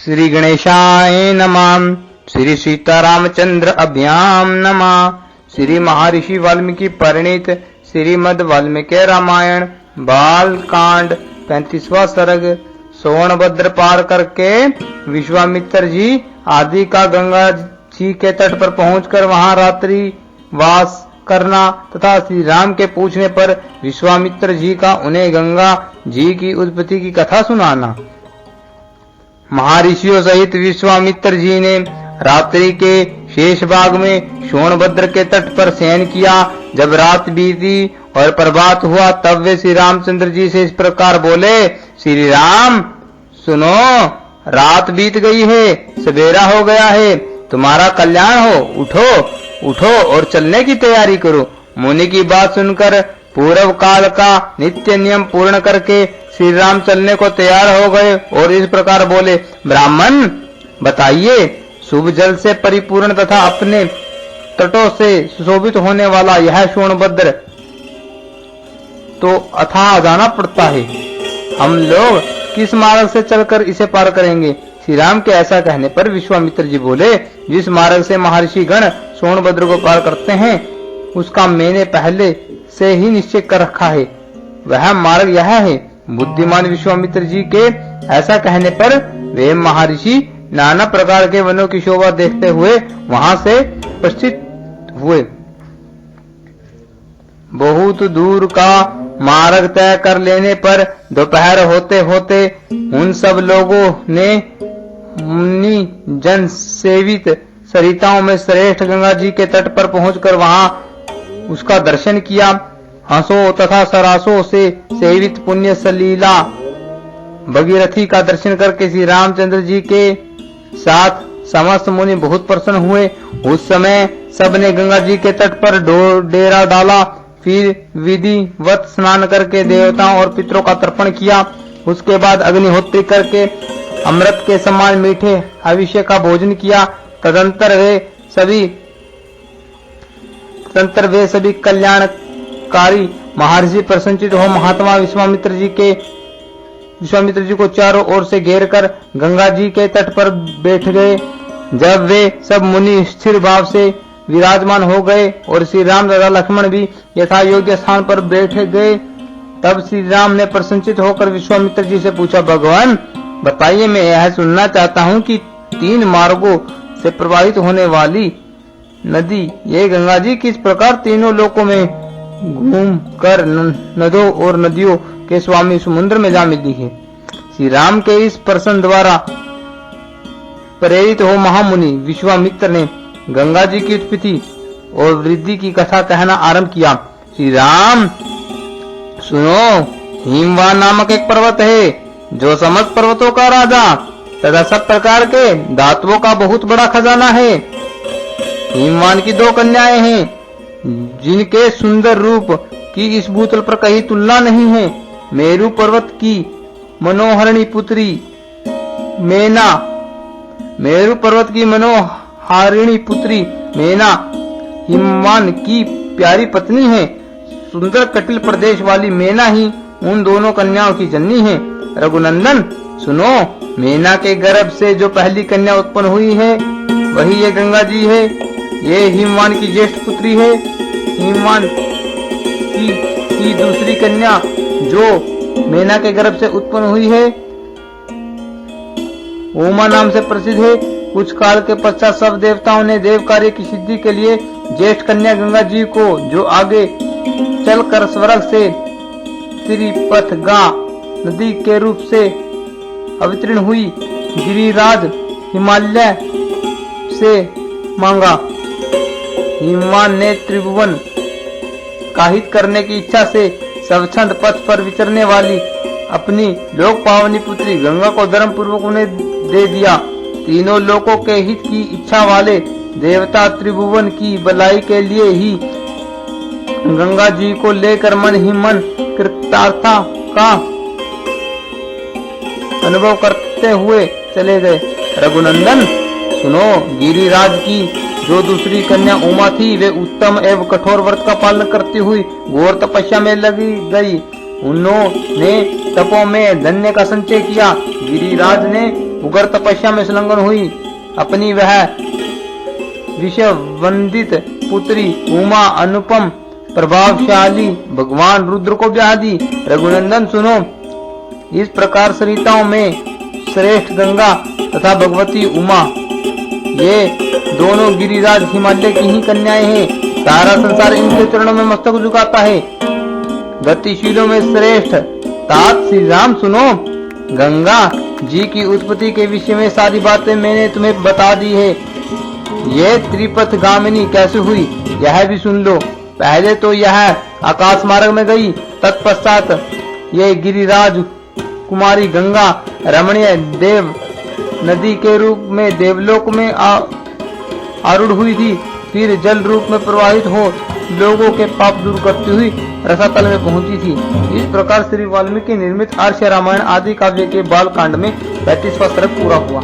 श्री गणेशाय नमः। श्री सीतारामचंद्र अभ्याम नमः। श्री महर्षि वाल्मीकि परिणीत श्रीमद् वाल्मीकि रामायण बाल कांड 35वां सर्ग। सोनभद्र पार करके विश्वामित्र जी आदि का गंगा जी के तट पर पहुंचकर वहां रात्रि वास करना तथा श्री राम के पूछने पर विश्वामित्र जी का उन्हें गंगा जी की उत्पत्ति की कथा सुनाना। महर्षियों सहित विश्वामित्र जी ने रात्रि के शेष भाग में सोनभद्र के तट पर शयन किया। जब रात बीती और प्रभात हुआ तब वे श्री रामचंद्र जी से इस प्रकार बोले, श्री राम सुनो, रात बीत गई है, सवेरा हो गया है, तुम्हारा कल्याण हो, उठो उठो और चलने की तैयारी करो। मुनि की बात सुनकर पूर्व काल का नित्य नियम पूर्ण करके श्री राम चलने को तैयार हो गए और इस प्रकार बोले, ब्राह्मण बताइए, शुभ जल से परिपूर्ण तथा अपने तटों से सुशोभित होने वाला यह सोनभद्र तो अथाह जाना पड़ता है, हम लोग किस मार्ग से चलकर इसे पार करेंगे। श्री राम के ऐसा कहने पर विश्वामित्र जी बोले, जिस मार्ग से महर्षि गण सोनभद्र को पार करते हैं उसका मैंने पहले से ही निश्चय कर रखा है, वह मार्ग यह है। बुद्धिमान विश्वामित्र जी के ऐसा कहने पर वे महर्षि नाना प्रकार के वनों की शोभा देखते हुए वहां से प्रस्थित हुए। बहुत दूर का मार्ग तय कर लेने पर दोपहर होते होते उन सब लोगों ने मुनि जन सेवित सरिताओं में श्रेष्ठ गंगा जी के तट पर पहुंचकर वहां उसका दर्शन किया। हंसों तथा सरासों से सेवित पुण्य सलीला भगीरथी का दर्शन करके श्री रामचंद्र जी के साथ समस्त मुनि बहुत प्रसन्न हुए। उस समय सबने गंगा जी के तट पर डेरा डाला, फिर विधिवत स्नान करके देवताओं और पितरों का तर्पण किया। उसके बाद अग्निहोत्री करके अमृत के समान मीठे हविष्य का भोजन किया। तदंतर वे सभी कल्याणकारी महर्षि प्रसन्नचित हो महात्मा विश्वामित्र जी को चारों ओर से घेर कर गंगा जी के तट पर बैठ गए। जब वे सब मुनि स्थिर भाव से विराजमान हो गए और श्री राम तथा लक्ष्मण भी यथा योग्य स्थान पर बैठ गए, तब श्री राम ने प्रसन्नचित होकर विश्वामित्र जी से पूछा, भगवान बताइए, मैं यह सुनना चाहता हूँ कि 3 मार्गों से प्रवाहित होने वाली नदी ये गंगा जी किस प्रकार तीनों लोकों में घूम कर नदों और नदियों के स्वामी समुद्र में जा मिली है। श्री राम के इस प्रश्न द्वारा प्रेरित हो महामुनि विश्वामित्र ने गंगा जी की उत्पत्ति और वृद्धि की कथा कहना आरंभ किया। श्री राम सुनो, हिमवान नामक एक पर्वत है जो समस्त पर्वतों का राजा तथा सब प्रकार के धातुओं का बहुत बड़ा खजाना है। हिमवान की 2 कन्याएं हैं जिनके सुंदर रूप की इस भूतल पर कहीं तुलना नहीं है। मेरु पर्वत की मनोहरिणी पुत्री मेना, मेरु पर्वत की मनोहारिणी पुत्री मेना हिमवान की प्यारी पत्नी है। सुंदर कटिल प्रदेश वाली मेना ही उन दोनों कन्याओं की जननी है। रघुनंदन सुनो, मेना के गर्भ से जो पहली कन्या उत्पन्न हुई है वही ये गंगा जी है। ये हिमवान की ज्येष्ठ पुत्री है। हिमवान की दूसरी कन्या जो मेना के गर्भ से उत्पन्न हुई है उमा नाम से प्रसिद्ध है। कुछ काल के पश्चात सब देवताओं ने देव कार्य की सिद्धि के लिए ज्येष्ठ कन्या गंगा जी को, जो आगे चलकर स्वर्ग से त्रिपथगा नदी के रूप से अवतीर्ण हुई, गिरिराज हिमालय से मांगा। हिमवान ने त्रिभुवन का हित करने की इच्छा से स्वच्छंद पथ पर विचरने वाली अपनी लोक पावनी पुत्री गंगा को धर्म पूर्वक उन्हें दे दिया। तीनों लोकों के हित की इच्छा वाले देवता त्रिभुवन की भलाई के लिए ही गंगा जी को लेकर मन ही मन कृतार्था का अनुभव करते हुए चले गए। रघुनंदन सुनो, गिरिराज की जो दूसरी कन्या उमा थी वे उत्तम एवं कठोर व्रत का पालन करती हुई घोर तपस्या में लगी गई। उन्होंने तपों में धन्य का संचय किया। गिरिराज ने उग्र तपस्या में संलग्न हुई। अपनी वह विषय वंदित पुत्री उमा अनुपम प्रभावशाली भगवान रुद्र को ब्याह दी। रघुनंदन सुनो, इस प्रकार सरिताओं में श्रेष्ठ गंगा तथा भगवती उमा, ये दोनों गिरिराज हिमालय की ही कन्याएं हैं। सारा संसार इनके चरणों में मस्तक झुकाता है। गतिशीलों में श्रेष्ठ तात श्री राम सुनो, गंगा जी की उत्पत्ति के विषय में सारी बातें मैंने तुम्हें बता दी है। ये त्रिपथ गामिनी कैसे हुई यह भी सुन लो। पहले तो यह आकाश मार्ग में गई, तत्पश्चात ये गिरिराज कुमारी गंगा रमणीय देव नदी के रूप में देवलोक में आरूढ़ हुई थी। फिर जल रूप में प्रवाहित हो लोगों के पाप दूर करती हुई रसातल में पहुंची थी। इस प्रकार श्री वाल्मीकि निर्मित आर्ष रामायण आदि काव्य के बाल कांड में 35वां सर्ग पूरा हुआ।